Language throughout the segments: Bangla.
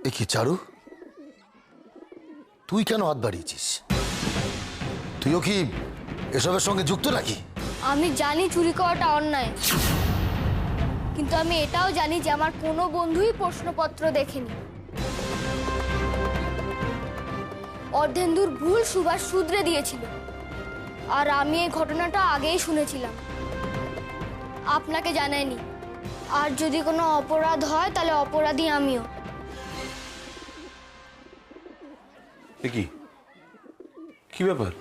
এ কি চারু, তুই কেন হাত বাড়িয়েছিস? তুইও কি এসবের সঙ্গে যুক্ত নাকি? আমি জানি চুরি করাটা অন্যায়, কিন্তু আমি এটাও জানি যে আমার কোনো বন্ধুই প্রশ্নপত্র দেখেনি। অর্ধেন্দুর ভুল সুভাষ শুধরে দিয়েছিল, আর আমি এই ঘটনাটা আগেই শুনেছিলাম, আপনাকে জানাইনি। আর যদি কোনো অপরাধ হয় তাহলে অপরাধী আমিও। কি ব্যাপার?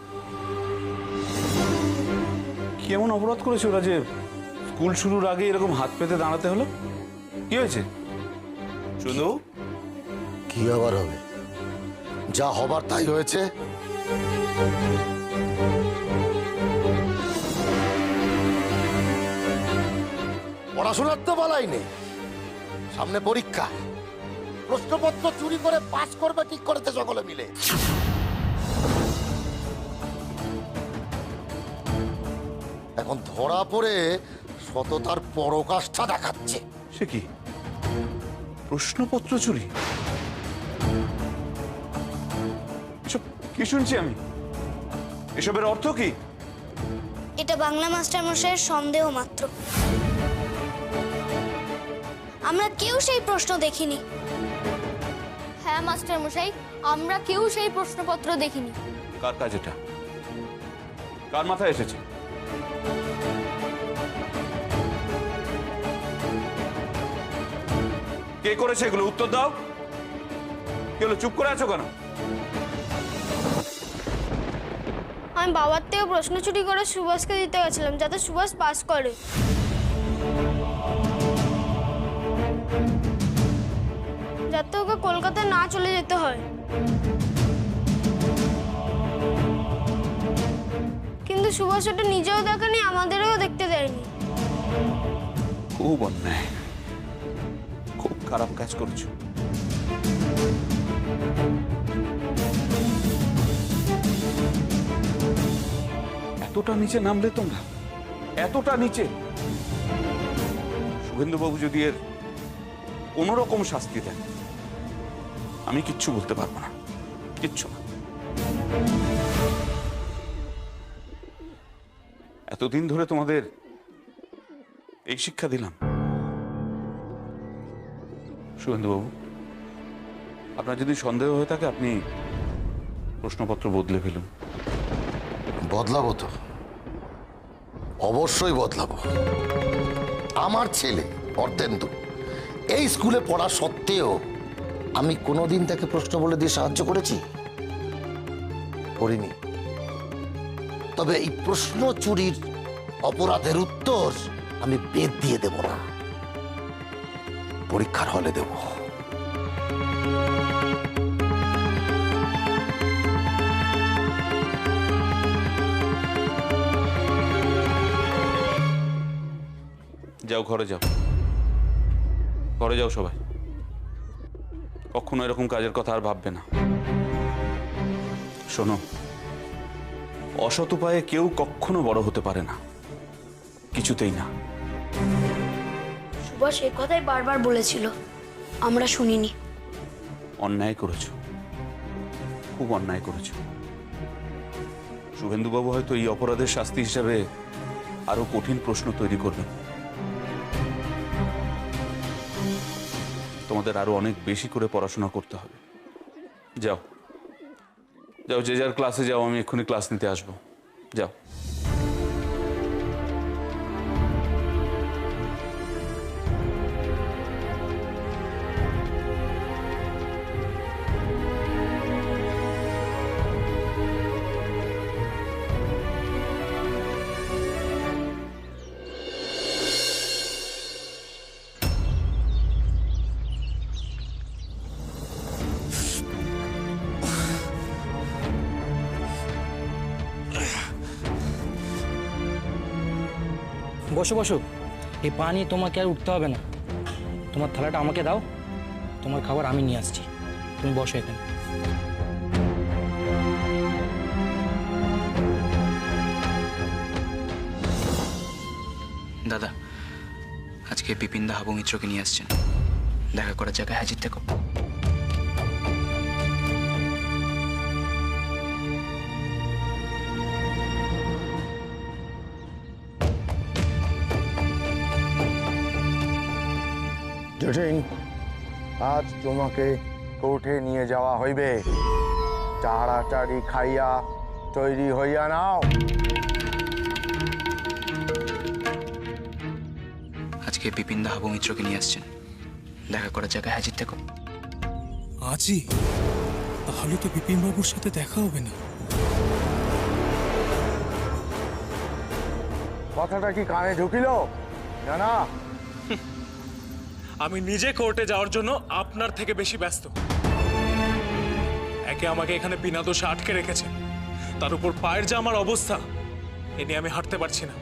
কি এমন অপরাধ করেছে ওরা যে স্কুল শুরুর আগে এরকম হাত পেতে দাঁড়াতে হলো? কি হয়েছে? শুধু কি আবার হবে? যা হবার তাই হয়েছে। পড়াশোনার তো বলাই নেই, সামনে পরীক্ষা, প্রশ্নপত্র চুরি করে পাস করবে ঠিক করেছে সকলে মিলে। এখন ধরা পড়ে সততার পরকাষ্ঠা দেখাচ্ছে। সে কি প্রশ্নপত্র চুরি? এসব কি শুনছি আমি? এসবের অর্থ কি? এটা বাংলা মাস্টার মশাইয়ের সন্দেহ মাত্র। আমরা কেউ সেই প্রশ্ন দেখিনি। হ্যাঁ মাস্টার মশাই, আমরা কেউ সেই প্রশ্নপত্র দেখিনি। কার কাজ এটা? কার মাথায় এসেছে? কে করেছে এগুলো? উত্তর দাও। কি হলো, চুপ করে আছো কেন? আমি বাবার থেকে প্রশ্ন চুরি করে সুভাষকে দিতে গেছিলাম, যাতে সুভাষ পাস করে। যাতে ওকে কলকাতায় না চলে যেতে হয়। কিন্তু সুভাষ ওটা নিজেও দেখেনি, আমাদেরও দেখতে দেয়নি। খুব অন্যায়, খুব খারাপ কাজ করেছো। এতটা নিচে নামলে তোমরা, এতটা নিচে। শুভেন্দুবাবু যদি এর কোন রকম শাস্তি দেন, আমি কিচ্ছু বলতে পারবো না, কিচ্ছু না। এতদিন ধরে তোমাদের এই শিক্ষা দিলাম। শুভেন্দুবাবু, আপনার যদি সন্দেহ হয়ে থাকে, আপনি প্রশ্নপত্র বদলে ফেলুন। বদলাবো তো, অবশ্যই বদলাবো। আমার ছেলে অর্ধেন্দু এই স্কুলে পড়া সত্ত্বেও আমি কোনোদিন তাকে প্রশ্ন বলে দিয়ে সাহায্য করেছি? করিনি। তবে এই প্রশ্ন চুরির অপরাধের উত্তর আমি বেদ দিয়ে দেব না, পরীক্ষার হলে দেব। যাও, ঘরে যাও, ঘরে যাও সবাই। কখনো এরকম কাজের কথা আর ভাববে না। শোনো, অসৎ উপায়ে কেউ কখনো বড় হতে পারে না, কিছুতেই না। সুভাষ এই কথাই বারবার বলেছিল, আমরা শুনিনি। অন্যায় করেছো, খুব অন্যায় করেছো। শুভেন্দুবাবু হয়তো এই অপরাধের শাস্তি হিসাবে আরো কঠিন প্রশ্ন তৈরি করবেন। তোমাদের আরো অনেক বেশি করে পড়াশোনা করতে হবে। যাও যাও, যে যার ক্লাসে যাও, আমি এক্ষুনি ক্লাস নিতে আসবো। যাও। বসো বসো, এই পানি তোমাকে আর উঠতে হবে না। তোমার থালাটা আমাকে দাও, তোমার খাবার আমি নিয়ে আসছি। তুমি বসো এখানে। দাদা, আজকে বিপিনদা হাবু মিত্রকে নিয়ে আসছেন, দেখা করার জায়গায় হাজির থেকো। জটিন, আজ তোমাকে কোর্টে নিয়ে যাওয়া হইবে। তাড়াতাড়ি খাইয়া তৈরি হইয়া নাও। আজকে বিপিন দা হাবু মিত্রকে নিয়ে আসছেন, দেখা করার জায়গায় হাজির থেকো। আজই? তাহলে তো বিপিন বাবুর সাথে দেখা হবে না। কথাটা কি কানে ঢুকিল? না না, আমি নিজে কোর্টে যাওয়ার জন্য আপনার থেকে বেশি ব্যস্ত। একে আমাকে এখানে বিনা দোষে আটকে রেখেছে, তার উপর পায়ের যে আমার অবস্থা, এ নিয়ে আমি হাঁটতে পারছি না।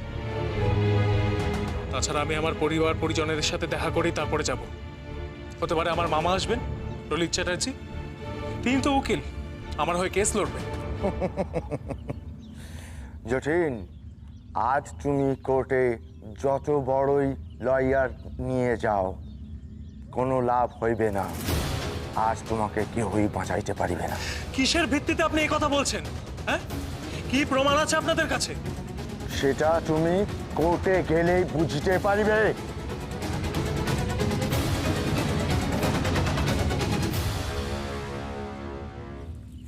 তাছাড়া আমি আমার পরিবার পরিজনের সাথে দেখা করেই তারপরে যাব। হতে পারে আমার মামা আসবেন, ললিত চ্যাটার্জি, তিনি তো উকিল, আমার হয়ে কেস লড়বেন। জটিন, আজ তুমি কোর্টে যত বড়ই লয়ার নিয়ে যাও, কোনো লাভ হইবে না। আজ তোমাকে কেউই বাঁচাইতে পারিবে না। কিসের ভিত্তিতে আপনি এই কথা বলছেন? হ্যাঁ, কি প্রমাণ আছে আপনাদের কাছে? সেটা তুমি কোর্টে গেলেই বুঝতে পারিবে।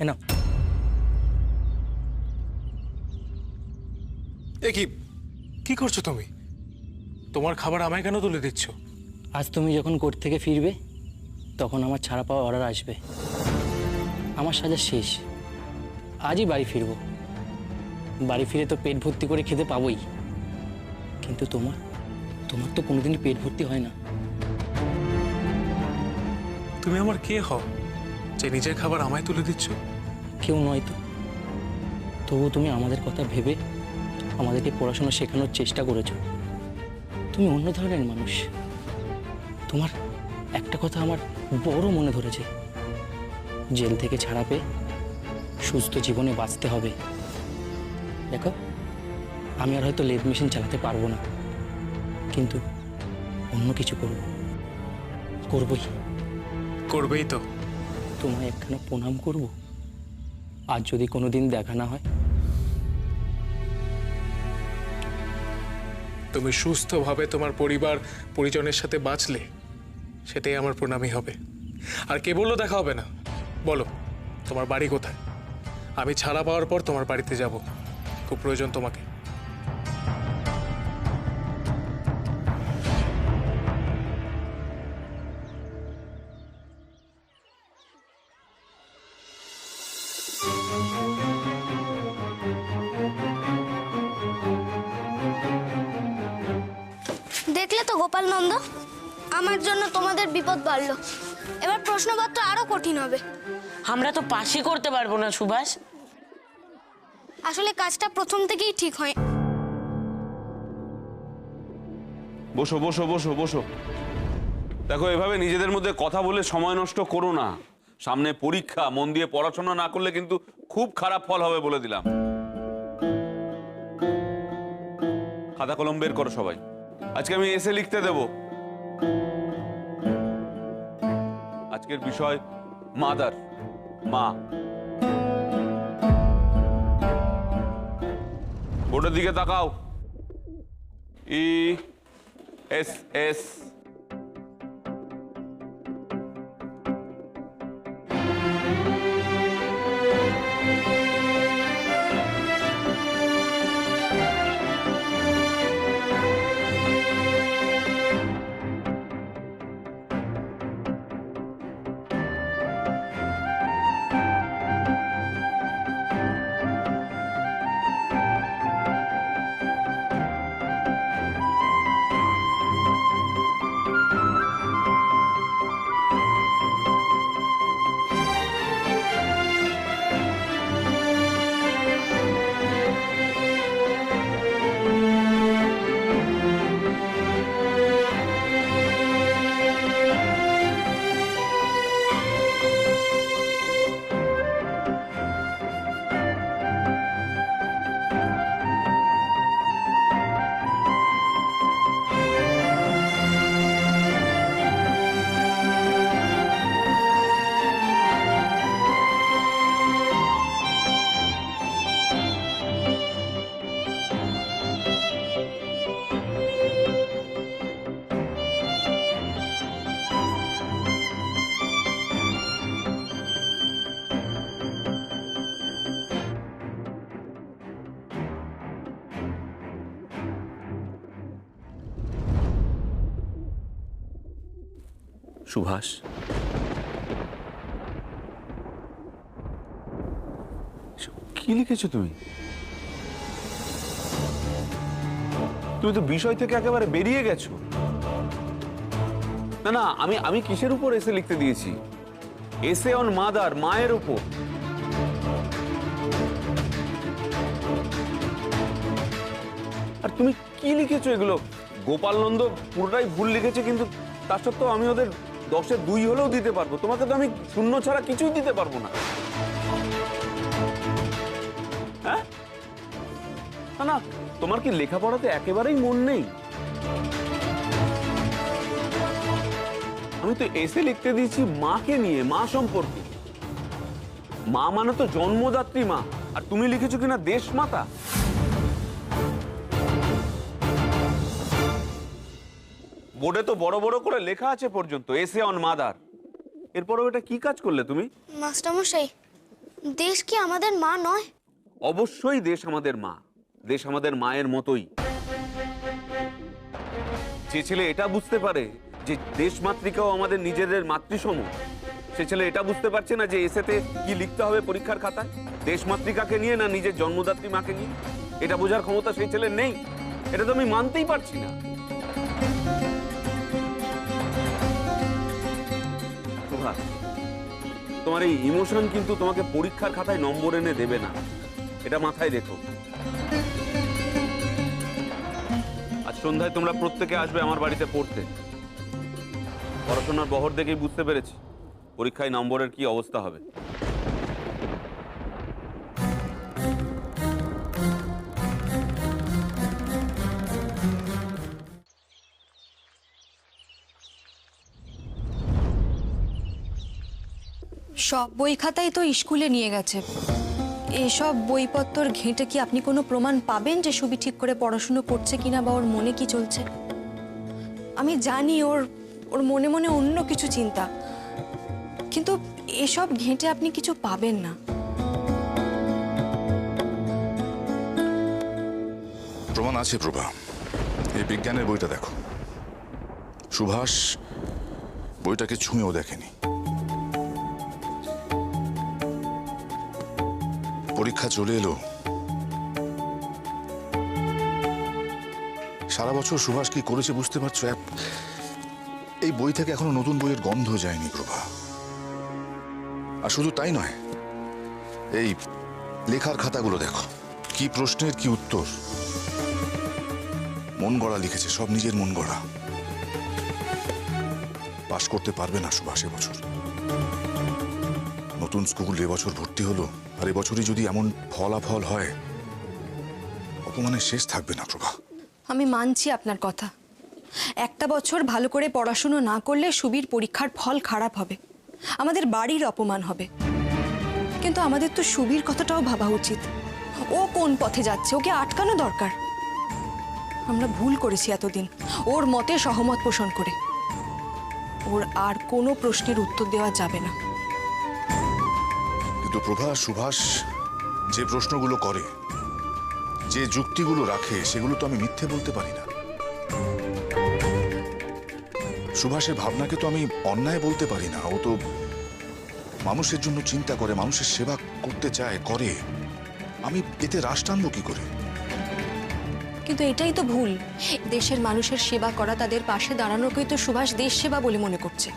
এ নাও। এ কি কি করছো তুমি? তোমার খাবার আমায় কেন তুলে দিচ্ছ? আজ তুমি যখন কোর্ট থেকে ফিরবে তখন আমার ছাড়া পাওয়া অর্ডার আসবে। আমার সাজা শেষ, আজই বাড়ি ফিরব। বাড়ি ফিরে তো পেট ভর্তি করে খেতে পাবোই, কিন্তু তোমার তোমার তো কোনোদিনই পেট ভর্তি হয় না। তুমি আমার কে হও যে নিজের খাবার আমায় তুলে দিচ্ছ? কেউ নয় তো, তবু তুমি আমাদের কথা ভেবে আমাদেরকে পড়াশোনা শেখানোর চেষ্টা করেছো। তুমি অন্য ধরনের মানুষ। তোমার একটা কথা আমার বড় মনে ধরেছে, জেল থেকে ছাড়া পেয়ে সুস্থ জীবনে বাঁচতে হবে। দেখো, আমি আর হয়তো লেদ মেশিন চালাতে পারবো না, কিন্তু অন্য কিছু করবই। করবেই তো। তোমায় একখানা প্রণাম করব, আর যদি কোনোদিন দেখা না হয়। তুমি সুস্থভাবে তোমার পরিবার পরিজনের সাথে বাঁচলে সেটাই আমার প্রণামই হবে। আর কেবলও দেখা হবে না। বলো, তোমার বাড়ি কোথায়? আমি ছাড়া পাওয়ার পর তোমার বাড়িতে যাব, খুব প্রয়োজন তোমাকে। দেখলে তো গোপাল নন্দ, আমার জন্য তোমাদের বিপদ বাড়লো। এবার প্রশ্নপত্র আরো কঠিন হবে। আমরা তো পাশই করতে পারবো না সুভাষ। আসলে কাজটা প্রথম থেকেই ঠিক হয়। বসো বসো বসো বসো। দেখো, এভাবে নিজেদের মধ্যে কথা বলে সময় নষ্ট করো না। সামনে পরীক্ষা, মন দিয়ে পড়াশোনা না করলে কিন্তু খুব খারাপ ফল হবে বলে দিলাম। খাতা কলম বের করো সবাই। আজকে আমি এসে লিখতে দেব। আজকের বিষয় মাদার, মা। বোর্ডের দিকে তাকাও। ESS। সুভাষ, কি লিখেছো তুমি? তুমি তো বিষয় থেকে একেবারে বেরিয়ে গেছো। না না, আমি কিসের উপর এসে লিখতে দিয়েছি? এসে অন মাদার, মায়ের উপর। আর তুমি কি লিখেছো এগুলো? গোপাল নন্দ পুরোটাই ভুল লিখেছে, কিন্তু তার সত্ত্বেও আমি ওদের 10-এ 2 হলেও দিতে পারবো। তোমাকে তো আমি শূন্য ছাড়া কিছুই দিতে পারবো না। হ্যাঁ না না, তোমার কি লেখাপড়াতে একেবারেই মন নেই? আমি তো এসে লিখতে দিয়েছি মাকে নিয়ে, মা সম্পর্কে। মা মানে তো জন্মদাত্রী মা, আর তুমি লিখেছো কিনা দেশ মাতা। বোর্ডে তো বড় বড় করে লেখা আছে পর্যন্ত, এসে অন মাদার। এরপরও এটা কি কাজ করলে তুমি? মাস্টারমশাই, দেশ কি আমাদের মা নয়? অবশ্যই দেশ আমাদের মা, দেশ আমাদের মায়ের মতোই। যে ছেলে এটা বুঝতে পারে যে দেশ মাতৃকাও আমাদের নিজেদের মাতৃসম, সে ছেলে এটা বুঝতে পারছে না যে এসেতে কি লিখতে হবে পরীক্ষার খাতায়, দেশ মাতৃকাকে নিয়ে না নিজের জন্মদাত্রী মাকে নিয়ে। এটা বোঝার ক্ষমতা সেই ছেলের নেই। এটা তো আমি মানতেই পারছি না। সুভাষ, তোমার এই ইমোশন কিন্তু তোমাকে পরীক্ষার খাতায় নম্বর এনে দেবে না, এটা মাথায় রেখো। আজ সন্ধ্যায় তোমরা প্রত্যেকে আসবে আমার বাড়িতে পড়তে। পড়াশোনার বহর দেখেই বুঝতে পেরেছি পরীক্ষায় নম্বরের কি অবস্থা হবে। সব বই খাতাই তো স্কুলে নিয়ে গেছে। এসব বইপত্র ঘেঁটে কি আপনি কোনো প্রমাণ পাবেন যে সুবি ঠিক করে পড়াশুনো করছে কিনা বা ওর মনে কি চলছে? আমি জানি ওর ওর মনে মনে অন্য কিছু চিন্তা, কিন্তু এসব ঘেঁটে আপনি কিছু পাবেন না। প্রমাণ আছে প্রভা, এই বিজ্ঞানের বইটা দেখো। সুভাষ বইটাকে ছুঁয়েও দেখেনি। পরীক্ষা চলে এলো, সারা বছর সুভাষ কি করেছে বুঝতে পারছো? এই বই থেকে এখনো নতুন বইয়ের গন্ধ যায়নি প্রভা। আর শুধু তাই নয়, এই লেখার খাতাগুলো দেখো, কি প্রশ্নের কি উত্তর। মন গড়া লিখেছে, সব নিজের মন গড়া। পাশ করতে পারবে না সুভাষ এবছর। নতুন স্কুল এবছর ভর্তি হলো, আর এবছরই যদি এমন ফলাফল হয়, অপমানের শেষ থাকবে না প্রভা। আমি মানছি আপনার কথা, একটা বছর ভালো করে পড়াশুনো না করলে সুবির পরীক্ষার ফল খারাপ হবে, আমাদের বাড়ির অপমান হবে। কিন্তু আমাদের তো সুবির কথাটাও ভাবা উচিত। ও কোন পথে যাচ্ছে, ওকে আটকানো দরকার। আমরা ভুল করেছি এতদিন ওর মতে সহমত পোষণ করে। ওর আর কোনো প্রশ্নের উত্তর দেওয়া যাবে না। কিন্তু প্রভা, সুভাষ যে প্রশ্নগুলো করে, যে যুক্তিগুলো রাখে, সেগুলো তো আমি মিথ্যে বলতে পারি না। সুভাষের ভাবনাকে তো আমি অন্যায় বলতে পারি না। ও তো মানুষের জন্য চিন্তা করে, মানুষের সেবা করতে চায়, করে। আমি এতে রাশ টানবো কি করে? কিন্তু এটাই তো ভুল। দেশের মানুষের সেবা করা, তাদের পাশে দাঁড়ানোকেই তো সুভাষ দেশ সেবা বলে মনে করছে।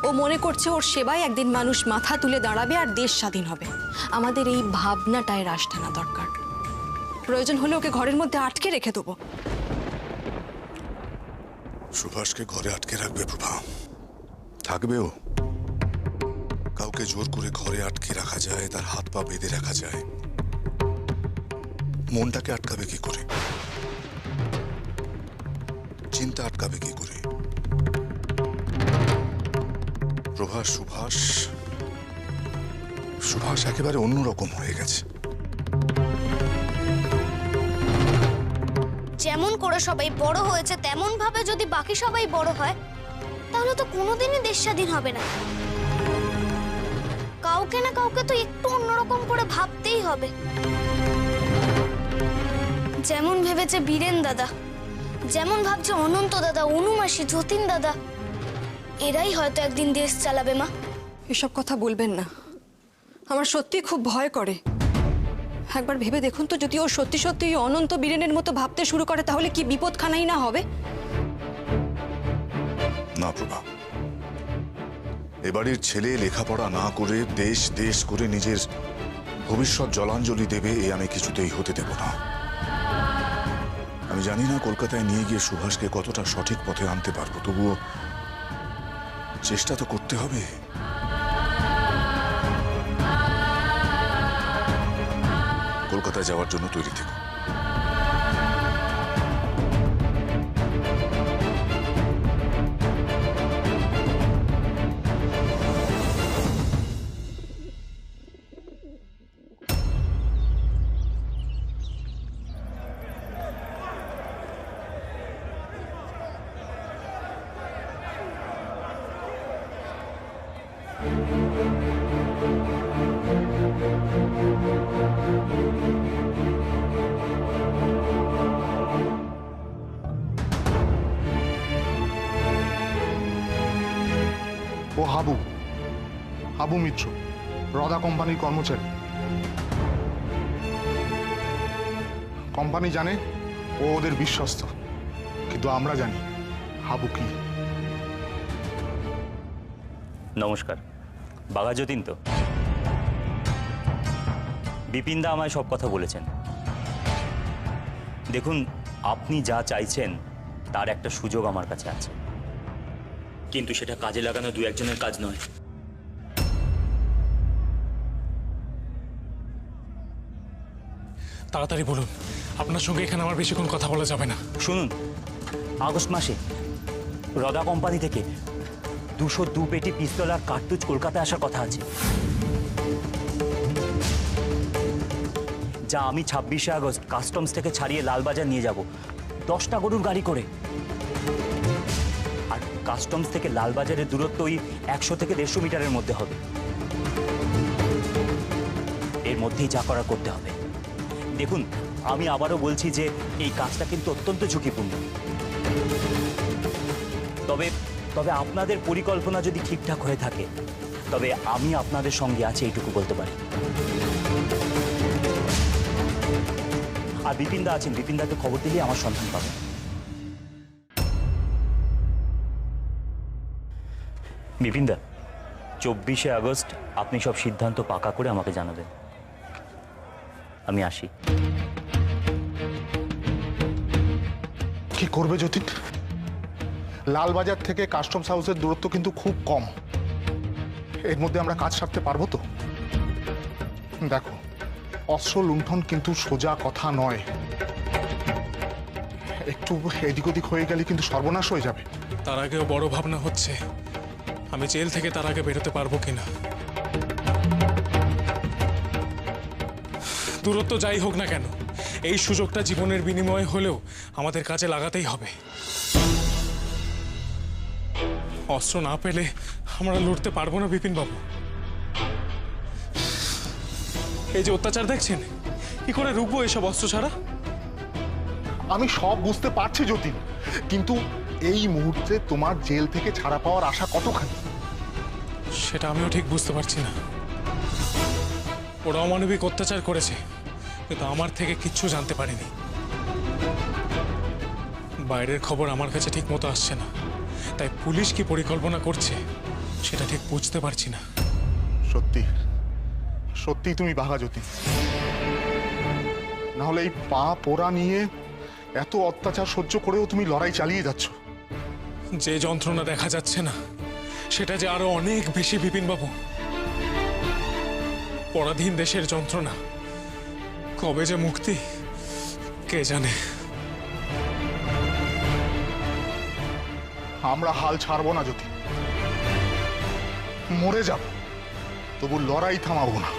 ও মনে করছে ওর সেবায় একদিন মানুষ মাথা তুলে দাঁড়াবে আর দেশ স্বাধীন হবে। আমাদের এই ভাবনাটায় রাশ টানা দরকার। প্রয়োজন হলে ওকে ঘরের মধ্যে আটকে রেখে দেবো। সুভাষকে ঘরে আটকে রাখবে প্রভা? থাকবেও। কাউকে জোর করে ঘরে আটকে রাখা যায়, তার হাত পা বেঁধে রাখা যায়। মনটাকে আটকাবে কি করে? চিন্তা আটকাবে কি করে? প্রভা, সুভাষ একেবারে অন্যরকম হয়ে গেছে। যেমন করে সবাই বড় হয়েছে তেমন ভাবে যদি বাকি সবাই বড় হয়, তাহলে তো কোনোদিনই দেশ স্বাধীন হবে না। কাউকে না কাউকে তো একটু অন্যরকম করে ভাবতেই হবে। যেমন ভেবেছে বীরেন দাদা, যেমন ভাবছে অনন্ত দাদা, অনুমাসী, যতীন দাদা, এরাই হয়তো একদিন দেশ চালাবে মা। এসব কথা বলবেন না, আমার সত্যি খুব ভয় করে। একবার ভেবে দেখুন তো, যদি ও সত্যি সত্যি ওই অনন্ত বীরেনের মতো ভাবতে শুরু করে তাহলে কি বিপদখানাই না হবে। না প্রভা, এবাড়ির ছেলে লেখাপড়া না করে দেশ দেশ করে নিজের ভবিষ্যৎ জলাঞ্জলি দেবে, এ আমি কিছুতেই হতে দেব না। আমি জানি না কলকাতায় নিয়ে গিয়ে সুভাষকে কতটা সঠিক পথে আনতে পারবো, তবুও চেষ্টা তো করতে হবে। কলকাতায় যাওয়ার জন্য তৈরি থেকো। ও হাবু, হাবু মিত্র, রদা কোম্পানির কর্মচারী। কোম্পানি জানে ও ওদের বিশ্বস্ত, কিন্তু আমরা জানি হাবু কি। নমস্কার, বাঘা যতীন তো? বিপিনদা আমায় সব কথা বলেছেন। দেখুন, আপনি যা চাইছেন তার একটা সুযোগ আমার কাছে আছে, কিন্তু সেটা কাজে লাগানো দু একজনের কাজ নয়। তাড়াতাড়ি বলুন, আপনার সঙ্গে এখানে আমার বেশিক্ষণ কথা বলা যাবে না। শুনুন, আগস্ট মাসে রদা কোম্পানি থেকে 202 পেটি পিস্তল আর কার্তুজ কলকাতায় আসার কথা আছে, যা আমি 26শে আগস্ট কাস্টমস থেকে ছাড়িয়ে লালবাজার নিয়ে যাব 10টা গরুর গাড়ি করে। আর কাস্টমস থেকে লালবাজারের দূরত্ব ওই 100 থেকে 150 মিটারের মধ্যে হবে। এর মধ্যেই যা করা করতে হবে। দেখুন, আমি আবারও বলছি যে এই কাজটা কিন্তু অত্যন্ত ঝুঁকিপূর্ণ। তবে তবে আপনাদের পরিকল্পনা যদি ঠিকঠাক হয়ে থাকে তবে আমি আপনাদের সঙ্গে আছি, এইটুকু বলতে পারি। আর বিপিনদা আছেন, বিপিনদাকে খবর দিলে আমার সন্ধান পাবেন। বিপিনদা, 24শে আগস্ট আপনি সব সিদ্ধান্ত পাকা করে আমাকে জানাবেন। আমি আসি। কি করবে যতীন? লালবাজার থেকে কাস্টমস হাউসের দূরত্ব কিন্তু খুব কম। এর মধ্যে আমরা কাজ সারতে পারবো তো? দেখো, অস্ত্র লুণ্ঠন কিন্তু সোজা কথা নয়। একটু এদিক ওদিক হয়ে গেলে কিন্তু সর্বনাশ হয়ে যাবে। তার আগেও বড় ভাবনা হচ্ছে আমি জেল থেকে তার আগে বেরোতে পারবো কিনা। দূরত্ব যাই হোক না কেন, এই সুযোগটা জীবনের বিনিময়ে হলেও আমাদের কাজে লাগাতেই হবে। অস্ত্র না পেলে আমরা লড়তে পারবো না বিপিন বাবু। এই যে অত্যাচার দেখছেন, কি করে রুখবো এসব অস্ত্র ছাড়া? আমি সব বুঝতে পারছি যতীন, কিন্তু এই মুহূর্তে তোমার জেল থেকে ছাড়া পাওয়ার আশা কতখানি? সেটা আমিও ঠিক বুঝতে পারছি না। ওরা অমানবিক অত্যাচার করেছে, কিন্তু আমার থেকে কিচ্ছু জানতে পারিনি। বাইরের খবর আমার কাছে ঠিক মতো আসছে না, তাই পুলিশ কি পরিকল্পনা করছে সেটা ঠিক বুঝতে পারছি না। সত্যি সত্যি তুমি বাঘা যতীন, না হলে এই পা পোড়া নিয়ে এত অত্যাচার সহ্য করেও তুমি লড়াই চালিয়ে যাচ্ছ। যে যন্ত্রণা দেখা যাচ্ছে না সেটা যে আরো অনেক বেশি বিপিন বাবু। পরাধীন দেশের যন্ত্রণা কবে যে মুক্তি কে জানে। আমরা হাল ছাড়বো না যতীন, মরে যাব তবু লড়াই থামাবো না।